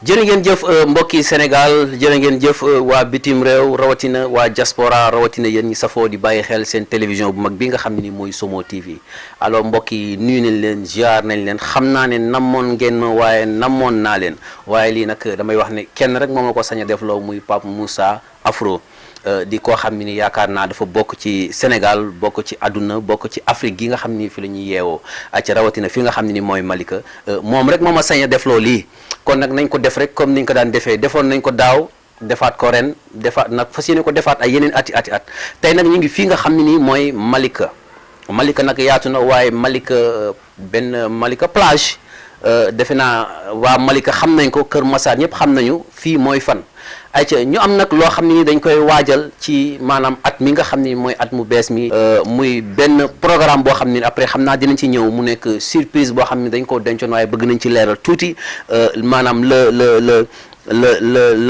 jërë ngeen jëf mbokki Sénégal jërë ngeen jëf waa bitim réew rawatina waa diaspora rawatina yéen ñi safoo di bàyyi xel seen télévision bu mag bi nga xam ne ni mooy Somo TV alors mbokk yi nuyu nañ leen ziar nañ leen xam naa ne namoon ngeen ma waaye namoon naa leen waaye lii nag damay wax ne kenn rek moom la ko sañ a defloo muy Pape Moussa Afro di koo xam ne ni yaakaar naa dafa bokk ci Sénégal bokk ci àdduna bokk ci Afrique gi nga xam ni fi la ñuy yeewoo ci rawatina fi nga xam ne ni mooy Malika moom rek moom a sañ a defloo lii kon nag nañ ko def rek comme niñ ko daan defee defoon nañ ko daaw defaat ko ren defaat nag fas yéene ko defaat ay yeneen ati at tey nag ñu ngi fii nga xam ne nii mooy Malika nag yaatu na waaye Malika plage defe naa waa Malika xam nañ ko Kër Massar ñëpp xam nañu fii mooy fan ayca ñu am nag loo xam ne ni dañ koy waajal ci maanaam at mi nga xam ni mooy at mu bees mi muy benn programme boo xam ni après xam naa dinañ ci ñëw mu nekk surprise boo xam ni dañ ko dencoon waaye bëgg nañ ci leeral tuuti maanaam le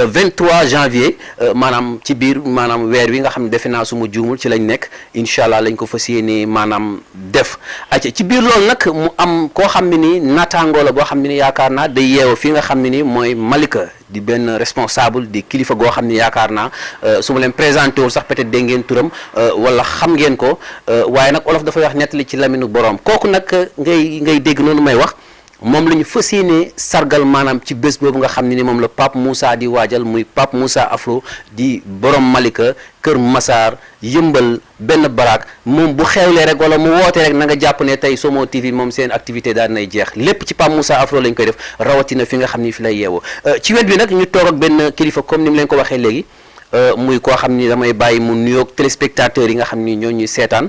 23 janvier maanaam ci biir maanaam weer wi nga xam ne defe naa su ma juumul ci lañ nekk incha allah lañ ko fas yéene maanaam def ayca ci biir loolu nag mu am koo xam ne ni naataangoo la boo xam ne ni yaakaar naa day yeewu fii nga xam ne ni mooy Malika di benn responsable di kilifa goo xam ne yaakaar naa su ma leen présenté wul sax peut-être dégg ngeen turam wala xam ngeen ko waaye nag olof dafay wax nettali ci laminu boroom kooku nag ngay dégg noonu may wax moom la ñu fas yéene sargal maanaam ci bés boobu nga xam ne ni moom la Pape Moussa di waajal muy Pape Moussa Afro di borom Malika Kër Massar yëmbal benn baraak moom bu xewlee rek wala mu wootee rek na nga jàpp ne tey Somo TV moom seen activité daal nay jeex lépp ci Pape Moussa Afro lañ koy def rawatina fi nga xam ni fi lay yeewoo ci wet bi nag ñu toog ak benn kilifa comme ni mu leen ko waxee léegi muy koo xam ni damay bàyyi mu nuyoog téléspectateurs yi nga xam ni ñoo ñuy seetaan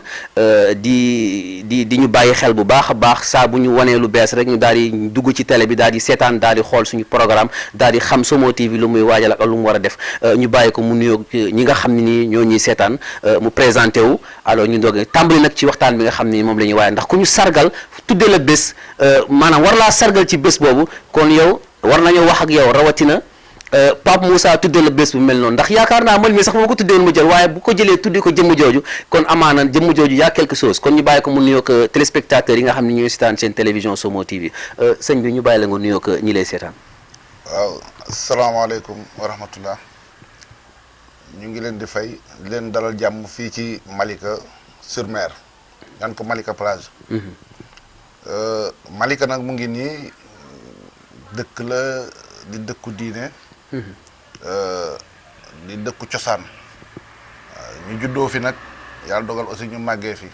di ñu bàyyi xel bu baax a baax saa bu ñu wanee lu bees rek ñu daal di dugg ci télé bi daal di seetaan daal di xool suñu programme daal di xam Somo TV lu muy waajal ak lu mu war a def ñu bàyyi ko mu nuyoog ñi nga xam ne ni ñoo ñuy seetaan mu présenté wu alors ñu doog tàmbali nag ci waxtaan bi nga xam ni moom la ñuy waaye ndax ku ñu sargal tuddee la bés maanaam war laa sargal ci bés boobu kon yow war nañoo wax ak yow rawatina. Pape Moussa tuddee la bés bu mel noonu ndax yaakaar naa man mi sax moo ko tuddee woon mu jël waaye bu ko jëlee tuddi ko jëmm jooju kon amaana jëmm jooju yaa quelque chose kon ñu bàyyi ko mu nuyoog téléspectateurs yi nga xam ne ñooy seetaan seen télévision Somo TV sëñ bi ñu bàyyi la nga nuyoog ñi lay seetaan. waaw asalaamaaleykum wa rahmatullah ñu ngi leen di fay leen dalal jàmm fii ci Malika sur mer ñaan ko Malika plage. Malika nag mu ngi nii dëkk la di dëkku diine. di dëkku cosaan ñu juddoo fi nag yàlla dogal aussi ñu màggee fi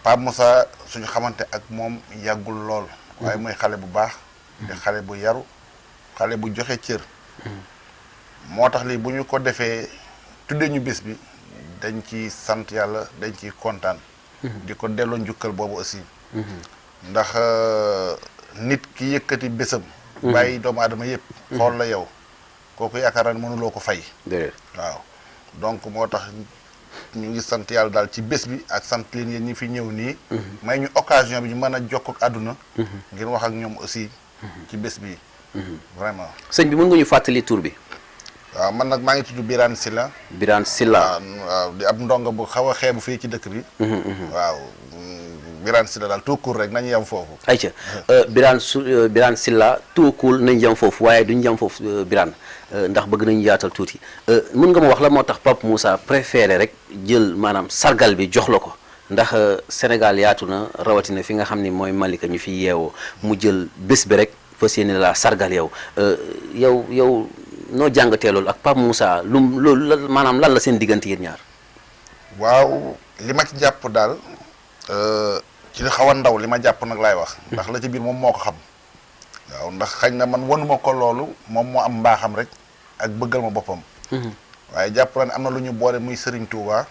Pape Moussa suñu xamante ak moom yàggul lool waaye mooy xale bu baax di xale bu yaru xale bu joxe cër moo tax lii bu ñu ko defee tuddee ñu bés bi dañ ci sant yàlla dañ ciy kontaan di ko delloo njukkal boobu aussi ndax nit ki yëkkati bésam bàyyi doomu aadama yëpp xool la yow kooku yaakaar naa ne mënuloo ko fay waaw donc moo tax ñu ngi sant yàlla daal ci bés bi ak sant leen yéen ñi fi ñëw nii may ñu occasion bi ñu mën a jokk ak àdduna ngir wax ak ñoom aussi ci bés bi vraiment sëñ bi mën nga ñu fàttali tur bi waaw man nag maa ngi tudd Birane Sylla waaw di ab ndongo bu xaw a xeebu fii ci dëkk bi waaw Birane Sylla daal tout court rek nañu yem foofu. ayca Birane Sylla tout court nañu yem foofu waaye duñu yem foofu Birane ndax bëgg nañu yaatal tuuti mën nga ma wax la moo tax Pape Moussa préféré rek jël maanaam sargal bi jox la ko ndax Sénégal yaatu na rawatina fi nga xam ni mooy Malika ñu fi yeewoo mu jël bés bi rek fas yéene la sargal yow yow noo jàngatee loolu ak Pape Moussa loolu maanaam lan la seen diggante yéen ñaar. waaw li ma ci jàpp daal. ci li xaw a ndaw li ma jàpp nag laay wax ndax la ci biir moom moo ko xam waaw ndax xañ na man wanuma ko loolu moom moo am mbaaxam rek ak bëggal ma boppam waaye jàpp na ne am na lu ñu boole muy Serigne Touba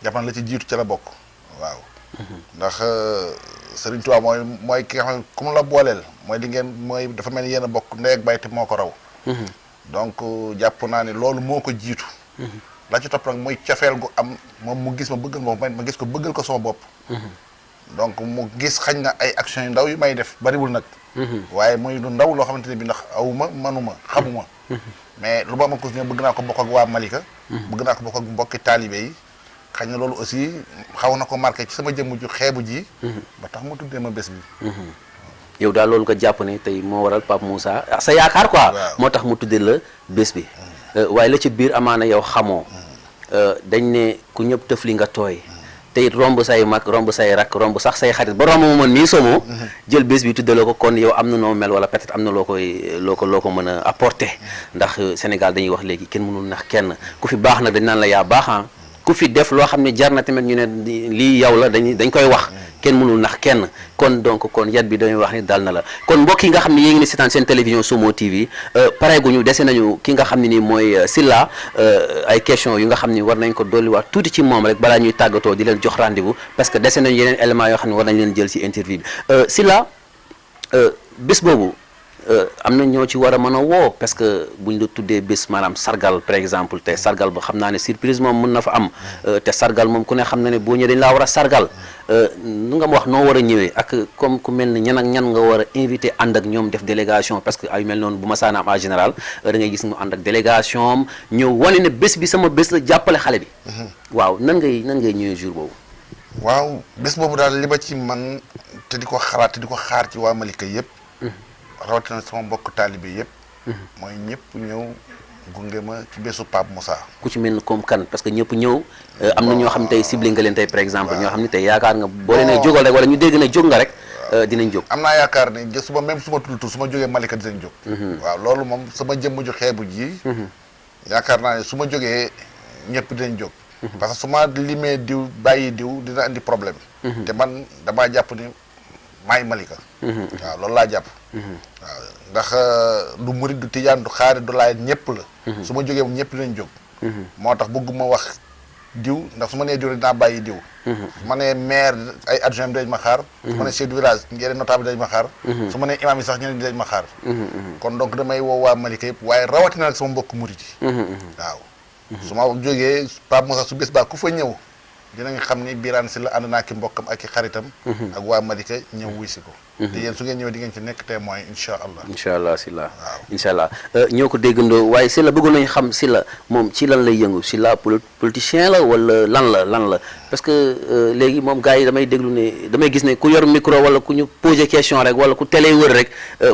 jàpp na la ci jiitu ca la bokk waaw ndax Serigne Touba mooy ki nga xam ne ku mu la booleel mooy di ngeen mooy dafa mel ni yéen a bokk ndey ak baay te moo ko raw donc jàpp naa ne loolu moo ko jiitu la ci topp nag mooy cafeel gu am moom mu gis ma bëggal ma gis ko bëggal ko sama bopp donc mu gis xañ na ay action yu ndaw yu may def bariwul nag waaye muy lu ndaw loo xamante ne bi ndax awuma manuma xamuma mais lu ba ma ko ne bëgg naa ko bokk ak waa Malika bëgg naa ko bokk ak mbokki taalibe yi xañ na loolu aussi xaw na ko marqué ci sama jëmm ju xeebu ji ba tax mu tuddee ma bés bi yow daal loolu nga jàpp ne tey moo waral Pape Moussa sa yaakaar quoi. moo tax mu tuddee la bés bi. waaye la ci biir amaana yow xamoo. dañ ne ku ñëpp tëf li nga tooy. te it romb say mag romb say rak romb sax say xarit ba romb ma nii somo jël bés bi tuddee la ko kon yow am na noo mel wala peut-être am na loo ko mën a apporter ndax Sénégal dañuy wax léegi kenn mënul nax kenn ku fi baax nag dañ naan la yaa baax ku fi def loo xam ne jar na tamit ñu ne lii yow la dañ koy wax kenn mënul nax kenn kon donc kon yat bi dañuy wax ni dal na la kon mbokk yi nga xam ne yéen ngi ni seetaan seen télévision Somo TV pareeguñu dese nañu ki nga xam ne nii mooy Sylla ay question yu nga xam ne war nañ ko dolliwaat tuuti ci moom rek balaa ñuy tàggatoo di leen jox rendez-vous parce que dese nañu yeneen éléments yoo xam ne war nañ leen jël ci interview bi Sylla bés boobu am na ñoo ci war a mën a woo parce que buñ la tuddee bés maanaam sargal par exemple te sargal ba xam naa ne surprise moom mën na fa am te sargal moom ku ne xam na ne boo ñëwee dañ laa war a sargal nu nga ma wax noo war a ñëwee ak comme ku mel ni ñan ak ñan nga war a invité ànd ak ñoom def délégation parce que ay mel noonu bu ma saana am en général da ngay gis mu ànd ak délégation am ñëw wane ne bés bi sama bés la jàppale xale bi. waaw nan ngay ñëwee jour boobu. waaw bés boobu daal li ba ci man te di ko xalaat te di ko xaar ci waa Malika yëpp. rawatina sama mbokk taalibe yëpp. mooy ñëpp ñëw gunge ma ci bésu Pape Moussa. ku ci mel ni comme kan parce que ñëpp ñëw. am na ñoo xam ne tey ciblé nga leen tey par exemple. ñoo xam ne tey yaakaar nga boo leen a jógal rek wala ñu dégg ne jóg nga rek dinañ jóg. am naa yaakaar ne même su ma tudd su ma jógee Malika dinañ jóg. waaw loolu moom sama jëmm ju xeebu ji. yaakaar naa ne su ma jógee ñëpp dinañ jóg. parce que su ma limee diw bàyyi diw dina andi problème. te man damaa jàpp ni maay Malika. waaw loolu laa jàpp. waaw ndax du murit du tijaan du xaari du laay ñëpp la. su ma jógee ñëpp dinañ jóg. moo tax bëgguma wax diw ndax su ma nee diw rek dinaa bàyyi diw. su ma nee maire ay adjoint dañ ma xaar. su ma nee chef du village yeneen notable dañ ma xaar. su ma nee imam yi sax ñeneen dañ ma xaar. kon donc damay woo waa Malika yëpp waaye rawatina nag sama mbokk murit yi. waaw su ma jógee Pape Moussa su bés baa ku fa ñëw dinañ xam ni Birane Sylla ànd naa ki mbokkam ak i xaritam. ak waa Malika ñëw wuy si ko. te yéen su ngeen ñëwee di ngeen ci nekk témoin incha allah. incha allah Sylla. waaw incha allah ñoo ko déggandoo waaye Sylla bëggoon nañu xam Sylla moom ci lan lay yëngu Sylla politicien la wala lan la parce que léegi moom gars yi damay gis ne ku yor micro wala ku ñu posé question rek wala ku télé wër rek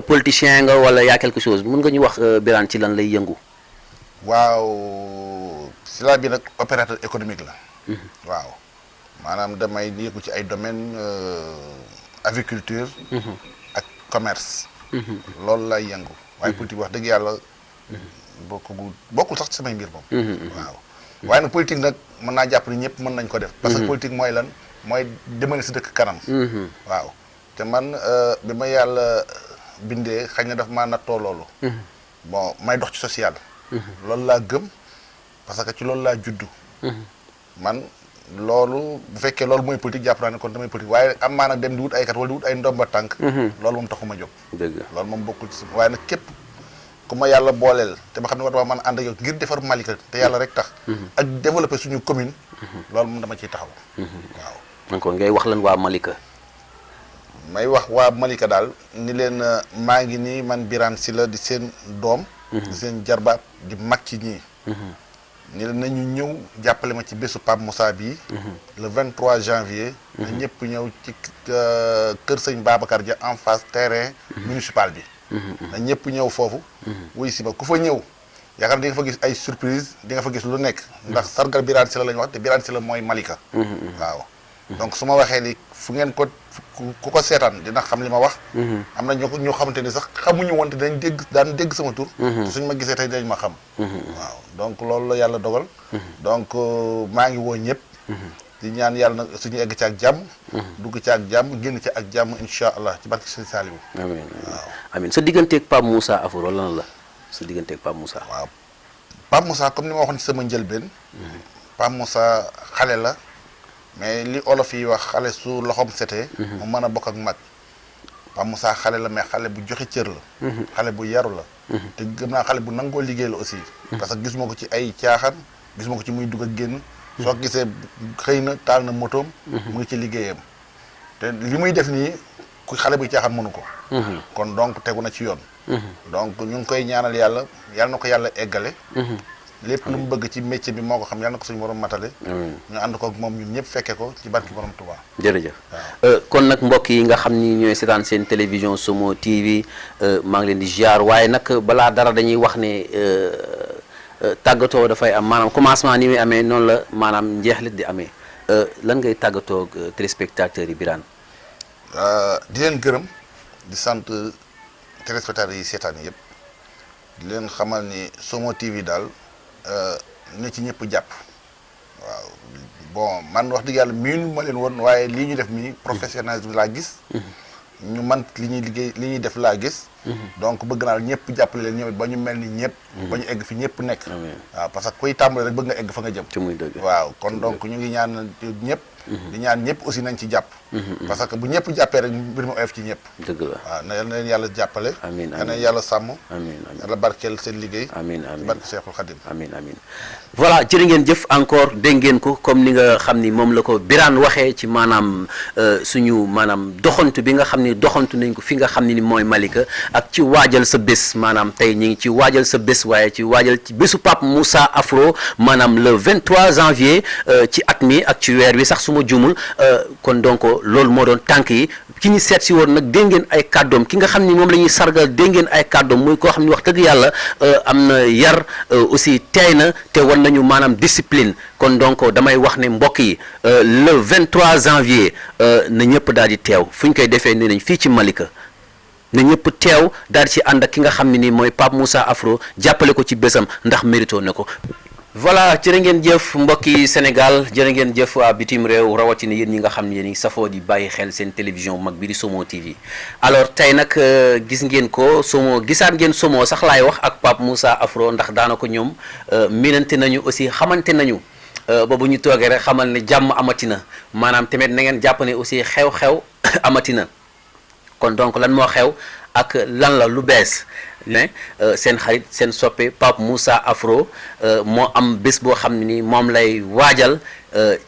politicien nga wala yaa quelque chose mën nga ñu wax Birane ci lan lay yëngu. waaw Sylla bi nag opérateur économique la. waaw maanaam damay yëngu ci ay domaines aviculture. ak commerce. loolu lay yëngu. waaye politique wax dëgg yàlla. bokkul sax ci samay mbir moom. waaw waaye nag politique nag mën naa jàpp ni ñëpp mën nañ ko def. parce que politique mooy lan mooy demale si dëkk kanam. waaw te man bi ma yàlla bindee xëy na daf maa nattoo loolu. bon may dox ci social. loolu laa gëm parce que ci loolu laa juddu. man loolu bu fekkee loolu mooy politique jàpp naa ne kon damay politique waaye am maa nag dem di wut ay kat wala di wut ay ndomba tànk. loolu moom taxuma jóg. dëgg loolu moom bokkul ci waaye nag képp ku ma yàlla booleel te ma xam ne war dama mën a ànd ak yow ngir defar Malika te yàlla rek tax. ak développer suñu commune. loolu moom dama ciy taxaw. waaw. encore ngay wax lan waa Malika. may wax waa Malika daal ni leen maa ngi nii man Birane Sylla di seen doom. di seen jarbaat di mag ci ñii. ni la nañu ñëw jàppale ma ci bésu Pape Moussa bii. le 23 janvier. na ñëpp ñëw ci kër sëñ Babacar Dia en face terrain municipal bi. na ñëpp ñëw foofu. wuy si ba ku fa ñëw yaakaar di nga fa gis ay surprise di nga fa gis lu nekk. ndax sargal Birane Sylla la ñu wax te Birane Sylla mooy Malika. waaw donc su ma waxee li fu ngeen ko ku ko seetaan dina xam li ma wax. am na ñoo xamante ni sax xamuñu woon te daan dégg sama tur. te suñ ma gisee tey dañ ma xam. waaw donc loolu la yàlla dogal. donc maa ngi woo ñëpp. di ñaan yàlla nag suñu egg ci ak jàmm. dugg ci ak jàmm génn ci ak jàmm incha allah ci barke Sëñ Saliou. amiin waaw amiin sa digganteeg Pape Moussa Afro lan la sa digganteeg Pape Moussa. waaw Pape Moussa comme ni ma waxoon ci sama njëlbeen. Pape Moussa xale la. mais li olof yi wax xale su loxoom setee mu mën a bokk ak mag. Pape Moussa xale la mais xale bu joxe cër la. xale bu yaru la. te gëm naa xale bu nangoo liggéey la aussi. parce que gisuma ko ci ay caaxaan gisuma ko ci muy dugg ak génn. soo gisee xëy na taal na motoom. mu ngi ci liggéeyam. te li muy def nii ku xale bu caaxaan mënu ko. kon donc tegu na ci yoon. donc ñu ngi koy ñaanal yàlla na ko yàlla eggale. lépp lu mu bëgg ci métier bi moo ko xam yàlla na ko suñu borom matale. ñu ànd ko ak moom ñun ñëpp fekke ko ci barki borom Touba. jërëjëf kon nag mbokk yi nga xam ni ñooy seetaan seen télévision Somo TV maa ngi leen di ziar waaye nag balaa dara dañuy wax ne tàggatoo dafay am maanaam commencement ni muy amee noonu la maanaam njeexlit di amee lan ngay tàggatoo téléspectateurs yi Birane. di leen gërëm di sant téléspectateurs yi seetaan yëpp di leen xamal ni Somo TV daal na ci ñëpp jàpp waaw bon man wax dëgg yàlla miinu ma leen woon waaye lii ñu def nii professionnalisme laa gis. ñu man li ñuy liggéey li ñuy def laa gis. donc bëgg naa ñëpp jàppale leen ñoom ba ñu mel ni ñëpp. ba ñu egg fi ñëpp nekk. waaw parce que kuy tàmbale rek bëgg nga egg fa nga jëm. ci muy dëgg waaw kon donc ñu ngi ñaan ñëpp. di ñaan ñëpp aussi nañ ci jàpp. parce que bu ñëpp jàppee rek mbir mu oyof ci ñëpp. dëgg la waaw na leen yàlla jàppale. amiin na leen yàlla sàmm. amiin yàlla barkeel seen liggéey. amiin amiin barke Cheikhul Khadim. amiin amiin voilà jërë ngeen jëf encore dégg ngeen ko comme ni nga xam ni moom la ko Birane waxee ci maanaam suñu maanaam doxantu bi nga xam ni doxantu nañ ko fi nga xam ni mooy Malika ak ci waajal sa bés maanaam tey ñu ngi ci waajal sa bés waaye ci waajal ci bésu Pape Moussa Afro maanaam le 23 janvier ci at mi ak ci weer wi sax su ma jumul kon donc loolu moo doon tànk yi ki ñu seet si woon nag dégg ngeen ay kàddoom ki nga xam ni moom la ñuy sargal dégg ngeen ay kàddoom muy koo xam ni wax dëgg yàlla am na yar aussi teey na te wan nañu maanaam discipline kon donc damay wax ne mbokk yi le 23 janvier na ñëpp daal di teew fu ñu koy defee nee nañ fii ci Malika na ñëpp teew daal di ci ànd ak ki nga xam ne ni mooy Pape Moussa Afro jàppale ko ci bésam ndax mérito na ko. voilà jërë ngeen jëf mbokki Sénégal jërë ngeen jëf waa bitim réew rawatina yéen ñi nga xam ne yéen ñi safoo di bàyyi xel seen télévision mag bi di Somo TV alors tey nag gis ngeen ko Somo gisaat ngeen Somo sax laay wax ak Pape Moussa Afro ndax daanaka ñoom miinante nañu aussi xamante nañu ba bu ñu toogee rek xamal ne jàmm amatina maanaam tamit na ngeen jàpp ne aussi xew-xew amatina kon donc lan moo xew ak lan la lu bees. ne seen xarit seen soppe Pape Moussa Afro moo am bés boo xam ne ni moom lay waajal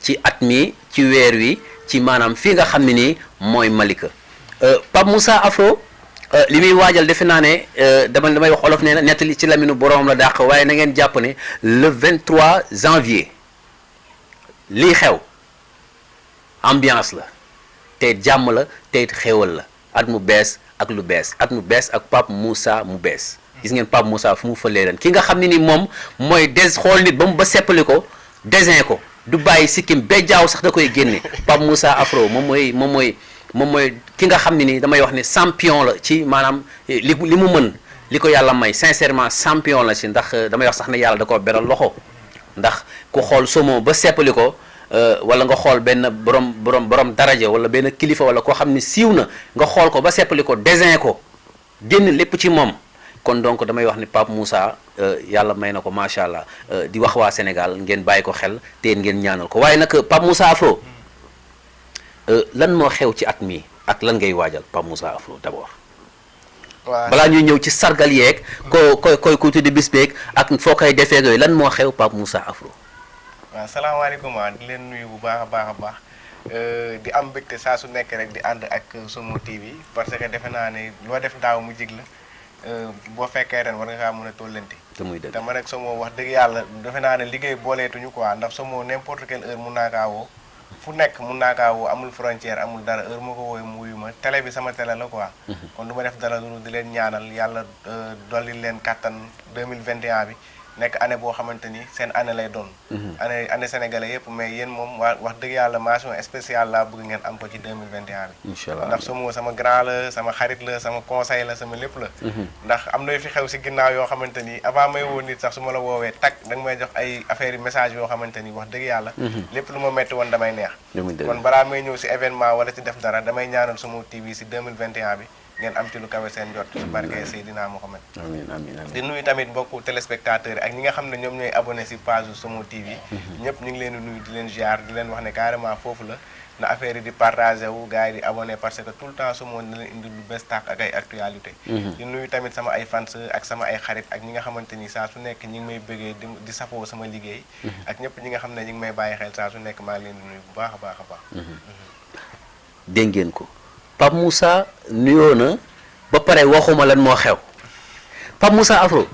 ci at mi ci weer wi ci maanaam fii nga xam ne nii mooy Malika Pape Moussa Afro li muy waajal defe naa ne damay wax olof nee na nettali ci laminu boroom la dàq waaye na ngeen jàpp ne le 23 janvier lii xew ambiance la te jàmm la te xéewal la at mu bees ak lu bees at mu bees ak Pape Moussa mu bees gis ngeen Pape Moussa fu mu fëlee ren ki nga xam ne ni moom mooy xool nit ba mu ba seppali ko desin ko du bàyyi sikkim ba jaaw sax da koy génne Pape Moussa Afro moom mooy ki nga xam ne ni damay wax ne champion la ci maanaam li mu mën li ko yàlla may sincèrement champion la ci ndax damay wax sax ne yàlla da ko beral loxo ndax ku xool Somo ba seppali ko wala nga xool benn borom daraja wala benn kilifa wala koo xam ne siiw na nga xool ko ba seppali ko desin ko génn lépp ci moom kon donc damay wax ni Pape Moussa yàlla may na ko macha allah di wax waa Sénégal ngeen bàyyi ko xel te ngeen ñaanal ko waaye nag Pape Moussa Afro lan moo xew ci at mi ak lan ngay waajal Pape Moussa Afro d'abord. waaw balaa ñuy ñëw ci sargal yeeg. koy ku tuddi bis beeg ak foo koy defee yooyu lan moo xew Pape Moussa Afro. waaw salaamaaleykum di leen nuyu bu baax a baax di am mbégte saa su nekk rek di ànd ak Somo TV parce que defe naa ne loo def daaw mu jig la boo fekkee ren war nga kaa mën a tollanti. te muy dëgg te man ak Somo wax dëgg yàlla defe naa ne liggéey booleetuñu quoi ndax Somo n'importe quelle heure mun naa kaa woo fu nekk mun naa kaa woo amul frontière amul dara heure moo ko wooyu mu wuyu ma télé bi sama télé la quoi. kon du ma def dara lu di leen ñaanal yàlla dolli leen kattan 2021 bi. nekk année boo xamante ni seen année lay doon. année sénégalais yëpp mais yéen moom wax dëgg yàlla mention spéciale laa bëgg ngeen am ko ci 2021 bi. incha allah ndax Somo sama grand la sama xarit la sama conseil la sama lépp la. ndax am na fi xew si ginnaaw yoo xamante ni avant may woo nit sax su ma la woowee tag da nga may jox ay affaire yu message yoo xamante ni wax dëgg yàlla. lépp lu ma metti woon damay neex. kon balaa may ñëw si événement wala ci def dara damay ñaanal Somo TV si 2021 bi. ngeen am ci lu kawe seen jot ci barke Seydina Mohamed. amiin amiin amiin di nuyu tamit mbokku téléspectateurs yi ak ñi nga xam ne ñoom ñooy abonné si page Somo TV. ñëpp ñu ngi leen di nuyu di leen ziar di leen wax ne carrément foofu la na affaire yi di partagé wu gars yi di abonné parce que tout le temps Somo na leen indi lu bees tàq ak ay actualité di nuyu tamit sama ay fans ak sama ay xarit ak ñi nga xamante ni saa su nekk ñi ngi may bëggee di safoo sama liggéey. ak ñëpp ñi nga xam ne ñi ngi may bàyyi xel saa su nekk maa ngi leen di nuyu bu baax a baax a baax. dégg ngeen ko. Pape Moussa nuyoo na ba pare waxuma lan moo xew Pape Moussa Afro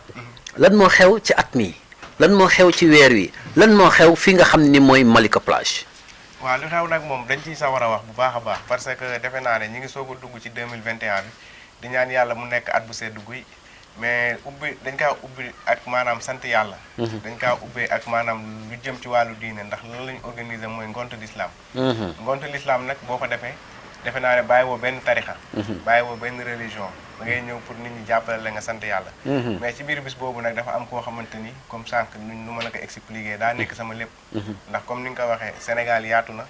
lan moo xew ci at mi lan moo xew ci weer wi lan moo xew fi nga xam ni mooy Malika Plage. waaw li xew nag moom dañ ciy sawar a wax bu baax a baax parce que defe naa ne ñi ngi soog a dugg ci 2021 bi di ñaan yàlla mu nekk at bu sedd guy mais dañ kaa ubbi ak maanaam sant yàlla. dañ kaa ubbee ak maanaam lu jëm ci wàllu diine ndax lan lañu organiser mooy ngontu l'islam. ngontu l'islam nag boo ko defee defe naa ne bàyyi woo benn tarixa bàyyi woo benn religion da ngay ñëw pour nit ñi jàppale la nga sant yàlla. mais ci biir bis boobu nag dafa am koo xamante ni comme sànq nu ma la ko expliquer daa nekk sama lépp. ndax comme ni nga ko waxee Sénégal yaatu na.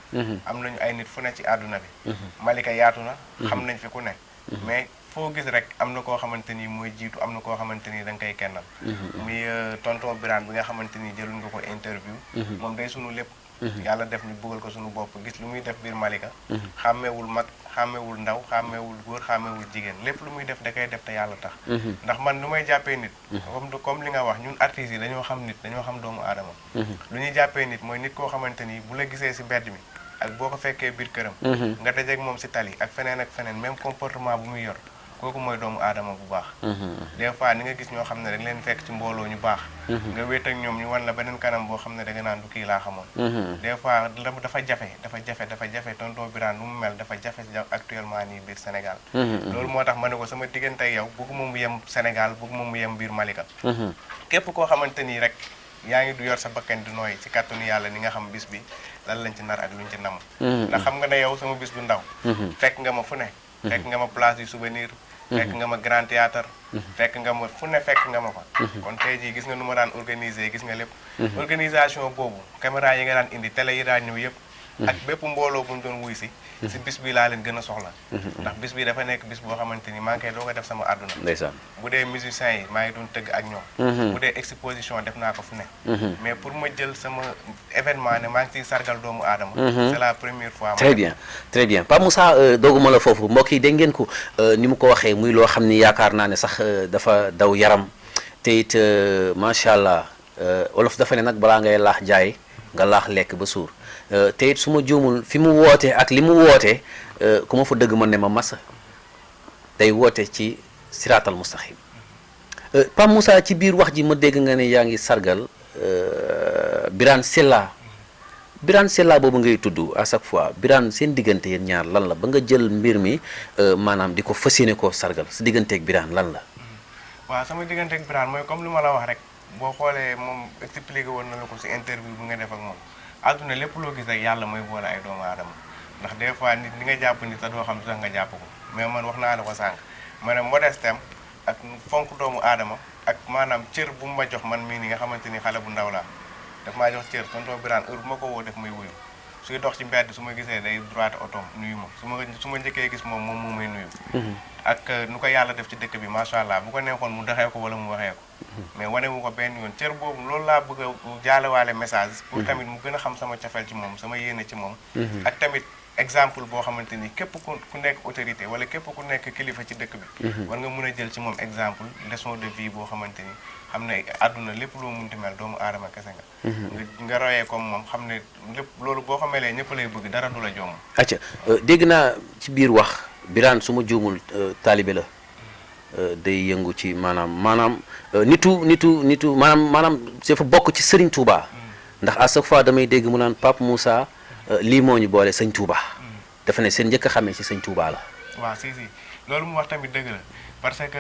am nañu ay nit fu ne ci àdduna bi. Malika yaatu na. xam nañ fi ku ne. mais foo gis rek am na koo xamante ni mooy jiitu am na koo xamante ni da nga koy kennal. muy tonton Birane bi nga xamante ni jëluñ nga ko interview. moom day sunu lépp. yàlla def ñu bëggal ko sunu bopp gis lu muy def biir Malika. xàmmeewul mag xàmmeewul ndaw xàmmeewul góor xàmmeewul jigéen lépp lu muy def da koy def te yàlla tax. ndax man lu may jàppee nit. comme li nga wax ñun artistes yi dañoo xam nit dañoo xam doomu aadama. lu ñuy jàppee nit mooy nit koo xamante ni bu la gisee si mbedd mi ak boo ko fekkee biir këram. nga dajeeg moom si tali ak feneen même comportement bu muy yor. kooku mooy doomu aadama bu baax. des fois ni nga gis ñoo xam ne dañ leen fekk ci mbooloo ñu baax. nga wéet ak ñoom ñu wan la beneen kanam boo xam ne da nga naan du kii laa xamoon. des fois dafa jafe tonton Birane lu mu mel dafa jafe actuellement nii biir Sénégal. loolu moo tax ma ne ko sama diggante ak yow bëgguma mu yem Sénégal bëgguma mu yem biir Malika. képp koo xamante ni rek yaa ngi du yor sa bakkan di nooy ci kàttanu yàlla ni nga xam bis bi lan lañ ci nar ak luñ ci nam. ndax xam nga ne yow sama bis du ndaw. fekk nga ma fu ne. fekk nga ma place du souvenir. fekk nga ma grand théâtre fekk nga ma fu ne fekk nga ma fa. kon tey jii gis nga nu ma daan organiser gis nga lépp. organisation boobu caméra yi nga daan indi télé yi daan ñëw yëpp. ak bépp mbooloo bu ñu doon wuy si bis bi laa leen gën a soxla. ndax bis bi dafa nekk bis boo xamante ni maa ngi koy doo ko def sama àdduna. ndeysaan bu dee musiciens yi maa ngi doon tëgg ak ñoom. bu dee exposition def naa ko fu ne. mais pour ma jël sama événement ne maa ngi ciy sargal doomu aadama. c'est la première fois. très bien Pape Moussa dooguma la foofu mbokk yi dégg ngeen ko ni mu ko waxee muy loo xam ni yaakaar naa ne sax dafa daw yaram te it macha allah olof dafa ne nag balaa ngay laax jaay nga laax lekk ba suur. te it su ma juumul fi mu wootee ak li mu wootee ku ma fa dëgg man ne ma massa day woote ci siraatal mustaqim Pape Moussa ci biir wax ji ma dégg nga ne yaa ngi sargal Birane Sella boobu ngay tudd à chaque fois Birane seen diggante yéen ñaar lan la ba nga jël mbir mi maanaam di ko fas yéene koo sargal sa digganteeg Birane lan la. waaw sama digganteeg Birane mooy comme li ma la wax rek boo xoolee moom expliqué woon na la ko si interview bi nga def ak moom. àdduna lépp loo gis rek yàlla mooy boole ay doomu aadama ndax des fois nit li nga jàpp nit sax doo xam sax nga jàpp ko mais man wax naa la ko sànq ma ne modestem ak fonk doomu aadama ak maanaam cër bu mu ma jox man mii ni nga xamante ni xale bu ndaw laa daf maa jox cër tonton Birane heure bu ma ko woo def may wuyu suy dox ci mbedd su ma gisee day droite otom nuyu ma su ma njëkkee gis moom moo may nuyu ak nu ko yàlla def ci dëkk bi macha allah bu ko neexoon mu doxee ko wala mu waxee ko mais wane wu ko benn yoon cër boobu loolu laa bëgg a jaalewaale message pour tamit mu gën a xam sama cofeel ci moom sama yéene ci moom ak tamit exemple boo xamante ni képp ku nekk autorité wala képp ku nekk kilifa ci dëkk bi war nga mën a jël ci moom exemple leçon de vie boo xamante ni xam ne àdduna lépp loo munti mel doomu aadama kese nga royee comme moom xam ne lépp loolu boo ko melee ñëpp lay bëgg dara du la jomm. acca dégg naa ci biir wax Birane su ma juumul taalibe la day yëngu ci maanaam nitu maanaam dafa bokk ci Serigne Touba ndax à chaque fois damay dégg mu naan Pape Moussa lii moo ñu boole sëñ Touba dafa ne seen njëkk a xamee ci sëñ Touba la. waaw si loolu mu wax tamit dëgg la parce que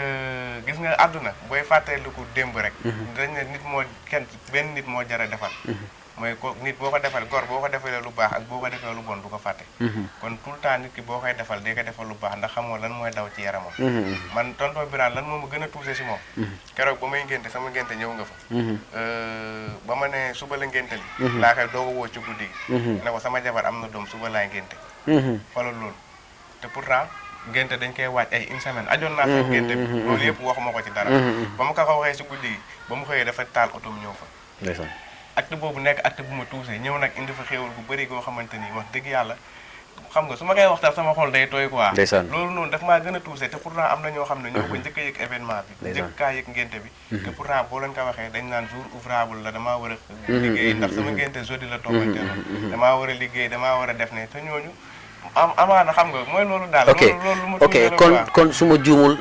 gis nga àdduna booy fàttaliku démb rek. dañ ne benn nit moo jar a defal. mooy ko nit boo ko defal gor boo ko defalee lu baax ak boo ko defee lu bon du ko fàtte. kon tout le temps nit ki boo koy defal day ko defal lu baax ndax xamoo lan mooy daw ci yaramam. man tonton Birane lan moo ma gën a touché si moom. keroog ba may ngénte sama ngénte ñëw nga fa. ba ma ne suba la ngénte li. laa koy doog a woo ci guddi gi. ne ko sama jabar am na doom suba laay ngénte. xoolal loolu te pourtant ngénte dañ koy waaj ay une semaine ajoon naa sax ngénte bi loolu yëpp waxuma ko ci dara. ba ma ko waxee si guddi gi ba mu xëyee dafa taal otom ñëw fa. acte boobu nekk acte bu ma tuusee ñëw nag indi fa xéewal bu bëri goo xamante ni wax dëgg yàlla xam nga su ma koy waxtaan sama xol day tooy quoi. loolu noonu daf maa gën a tuusee te pourtant am na ñoo xam ne ñoo ko njëkk a yëg événement bi njëkk kaa yëg ngénte bi te pourtant boo leen ko waxee dañ naan jour ouvrable la damaa war a liggéey ndax sama ngénte jeudi la tombanteeloon damaa war a liggéey damaa war a def ne te ñooñu amaana xam nga mooy loolu daal. ok kon su ma juumul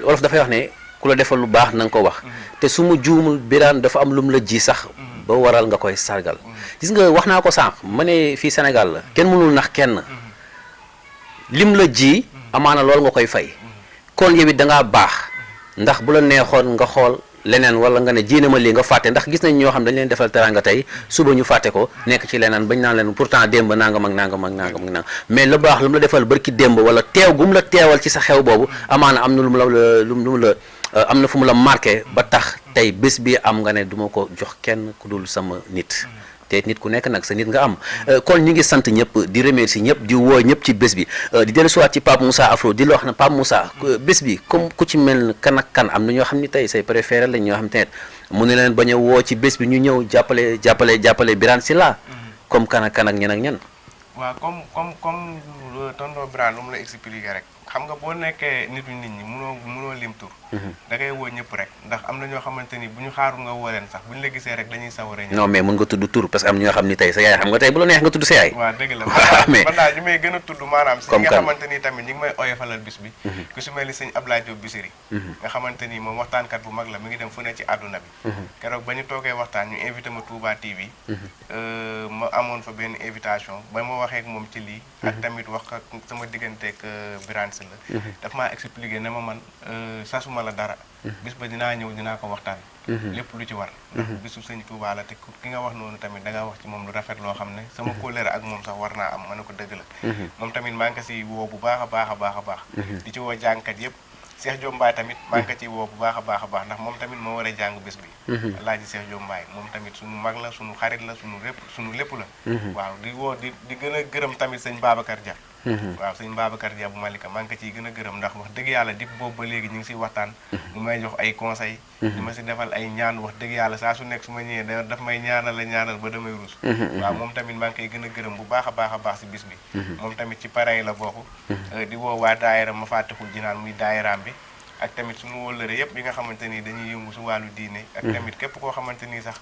wolof dafay wax ne ku la defal lu baax na nga ko wax te su ma juumul Birane dafa am lu mu la ji sax ba waral nga koy sargal gis nga wax naa ko sànq ma ne fii Sénégal la kenn mënul nax kenn lim la ji amaana loolu nga koy fay kon yow it da ngaa baax ndax bu la neexoon nga xool leneen wala nga ne jiina ma lii nga fàtte ndax gis nañ ñoo xam dañ leen defal teraanga tey suba ñu fàtte ko nekk ci leneen bañ naan leen pourtant démb nangam ak nangam ak nangam ak nangam mais lu baax lu mu la defal barki démb wala teew gu mu la teewal ci sa xew boobu amaana am na lu mu la lu mu la am na fu mu la marqué ba tax tey bés bi am nga ne duma ko jox kenn ku dul sama nit te nit ku nekk nag sa nit nga am kon ñu ngi sant ñëpp di remercier ñëpp di woo ñëpp ci bés bi di dellu siwaat ci Pape Moussa Afro di la wax ne Pape Moussa bés bi comme ku ci mel kan ak kan am na ñoo xam ni tey say préféré lañ ñoo xam te ne mu ne leen bañ a woo ci bés bi ñu ñëw jàppale Birane Sylla comme kan ak ñen ak ñen waaw comme tonton Birane lu mu la expliqué rek xam nga boo nekkee nitu nit ñi mënoo lim tur da ngay woo ñëpp rek ndax am na ñoo xamante ni bu ñu xaarul nga woo leen sax bu ñu la gisee rek dañuy sawar a ñëw. non mais mën nga tudd tur parce que am ñoo xam ni tey sa yaay xam nga tey bu la neex nga tudd sa yaay. waaw dëgg la mais man daal ñu may gën a tudd maanaam si comme nga kan xamante ni tamit ñi ngi may oyofalal bis bi ku si mel ni sëñ Ablaye Diop Bichri nga xamante ni moom waxtaankat bu mag la mi ngi dem fu ne ci àdduna bi keroog ba ñu toogee waxtaan ñu invité ma Touba TV ma amoon fa benn invitation ba ma waxee ak moom ci lii ak tamit wax ak sama digganteeg Birane Sylla daf maa expliqué ne ma man sasuma la dara bis ba dinaa ñëw dinaa ko waxtaan lépp lu ci war ndax bisu sëñ Touba la te ki nga wax noonu tamit da nga wax ci moom lu rafet loo xam ne sama kóllëre ak moom sax war naa am ma ne ko dëgg la moom tamit maa ngi ko si woo bu baax a baax a baax a baax di ci woo jàngkat yëpp Cheikh Diop Mbaye tamit maa ngi ko ci woo bu baax a baax a baax ndax moom tamit moo war a jàng bés bi Alaaji Cheikh Diop Mbaye moom tamit suñu mag la suñu xarit la suñu lépp la waaw di woo di gën a gërëm tamit sëñ Babacar Dia waaw sëñ Babacar Dia bu Malika maa ngi ko ciy gën a gërëm ndax wax dëgg yàlla dip boobu ba léegi ñu ngi siy waxtaan ñu may jox ay conseil di ma si defal ay ñaan wax dëgg yàlla saa su nekk su ma ñëwee daf may ñaanal ba damay ruus waaw moom tamit maa ngi koy gën a gërëm bu baax a baax a baax si bis bi moom tamit ci pare la bokk di woo waa daayira ma fàttixul jinaan muy daayiraam bi ak tamit suñu wóllëre yëpp yi nga xamante ni dañuy yëngu si wàllu diine ak tamit képp koo xamante ni sax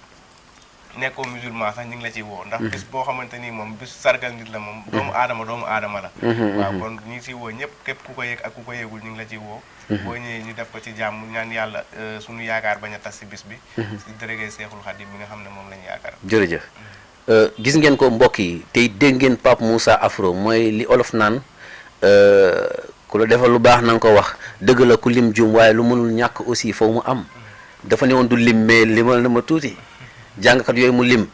nekkoo musulman sax ñu ngi la ciy woo ndax bis boo xamante ni moom bis sargal nit la moom doomu aadama la waaw kon ñu ngi siy woo ñëpp képp ku ko yëg ak ku ko yëgul ñu ngi la ciy woo boo ñëwee ñu def ko ci jàmm ñaan yàlla suñu yaakaar bañ a tas si bis bi si dërëgee Seexul Xadim bi nga xam ne moom la ñu yaakaar jërëjëf gis ngeen ko mbokk yi tey dégg ngeen Pape Moussa Afro mooy li olof naan ku la defal lu baax na nga ko wax dëgg la ku lim jum waaye lu mënul ñàkk aussi foofu mu am dafa ne woon du lim mais limal na ma tuuti jàngkat yooyu mu lim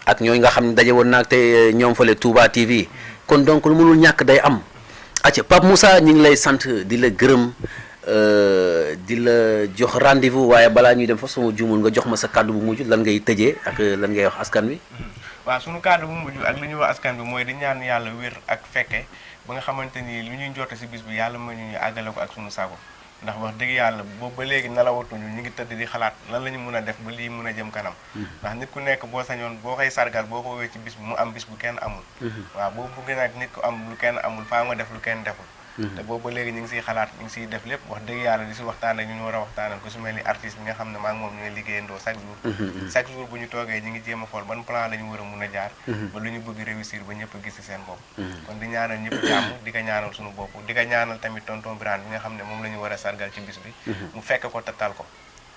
ak ñooñu nga xam ne daje woon naag te ñoom fale Touba TV kon donc lu mënul ñàkk day am acca Pape Moussa ñu ngi lay sant di la gërëm di la jox rendez-vous waaye balaa ñuy dem fa sama juumul nga jox ma sa kàddu bu mujj lan ngay tëjee ak lan ngay wax askan wi waaw sunu kàddu bu mujj ak li ñuy wax askan bi mooy di ñaan yàlla wér ak fekke ba nga xamante ni lu ñuy njort si bis bi yàlla ma ñu àggale ko ak sunu sago ndax wax dëgg yàlla boobu ba léegi nelawatuñu ñu ngi tëdd di xalaat lan la ñu mën a def ba lii mën a jëm kanam ndax nit ku nekk boo sañoon boo koy sargal boo ko wee ci bis bi mu am bis bu kenn amul waaw boo bëgg nag nit ku am lu kenn amul faa nga def lu kenn deful te boobu ba léegi ñu ngi siy xalaat ñu ngi siy def lépp wax dëgg yàlla di si waxtaan ak ñu ñu war a waxtaanal ku si mel ni artiste bi nga xam ne maa ngi moom ñu ngi liggéeyandoo chaque jour bu ñu toogee ñu ngi jéem a xool ban plan la ñu war a mun a jaar ba lu ñu bëgg réussir ba ñëpp gis si seen bopp kon di ñaanal ñëpp jàmm di ko ñaanal suñu bopp di ko ñaanal tamit tonton Birane bi nga xam ne moom la ñu war a sargal ci bis bi mu fekk ko te tal ko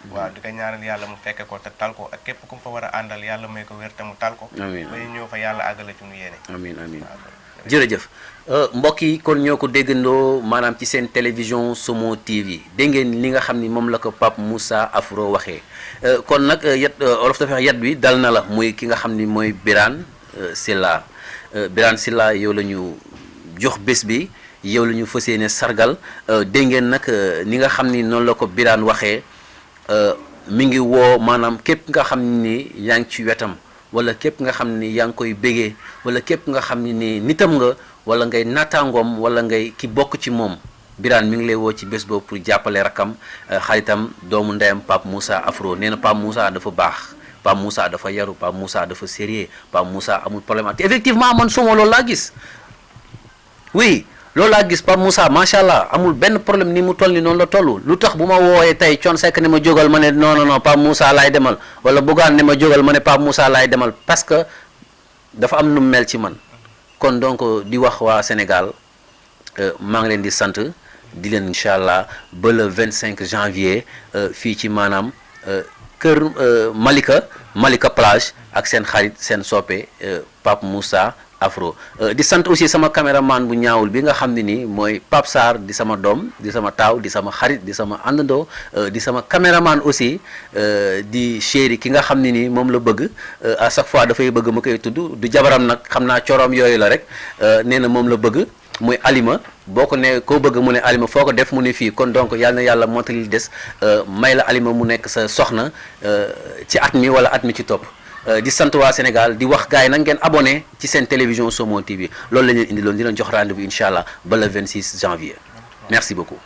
waaw di ko ñaanal yàlla mu fekke ko te tal ko ak képp ku mu fa war a àndal yàlla may ko wér te mu tal ko ba ñu ñëw fa yàlla àggale ci nu yéene amiin amiin jërëjëf mbokk yi kon ñoo ko déggandoo maanaam ci seen télévision Somo TV dégg ngeen li nga xam ni moom la ko Pape Moussa Afro waxee kon nag olof dafa wax yat bi dal na la muy ki nga xam ni mooy Birane Sylla Birane Sylla yow la ñu jox bés bi yow la ñu fas yéene sargal dégg ngeen nag ni nga xam ni noonu la ko Birane waxee mi ngi woo maanaam képp nga xam ni yaa ngi ci wetam wala képp nga xam ni yaa ngi koy bégee wala képp nga xam ni nitam nga wala ngay nattaangoom wala ngay ki bokk ci moom Birane mi ngi lay woo ci bés boobu pour jàppale rakam xaritam doomu ndeyam Pape Moussa Afro nee na Pape Moussa dafa baax Pape Moussa dafa yaru Pape Moussa dafa sérieux Pape Moussa amul problème te effectivement man Somo loolu laa gis oui loolu laa gis Pape Moussa macha allah amul benn problème ni mu toll ni noonu la toll lu tax bu ma wooyee tey Thione Seck ne ma jógal ma ne non Pape Moussa laay demal wala Bougane ne ma jógal ma ne Pape Moussa laay demal parce que dafa am nu mel ci man kon donc di wax waa Sénégal maa ngi leen di sant di leen incha allah ba le 25 janvier fii ci maanaam kër Malika plage ak seen xarit seen soppe Pape Moussa Afro di sant aussi sama caméraman bu ñaawul bi nga xam ne nii mooy Pape Sarr di sama doom di sama taaw di sama xarit di sama àndandoo di sama caméraman aussi di chéri ki nga xam ne nii moom la bëgg à chaque fois dafay bëgg ma koy tudd du jabaram nag xam naa coroom yooyu la rek nee na moom la bëgg muy Alima boo ko ne koo bëgg mu ne Alima foo ko def mu ne fii kon donc yàlla na yàlla mottali des may la Alima mu nekk sa soxna ci at mi wala at mi ci topp di sant waa Sénégal di wax gars yi nag ngeen abonné ci seen télévision Somo TV loolu la ñu indi loon di leen jox rendez-vous incha allah ba le 26 janvier merci beaucoup.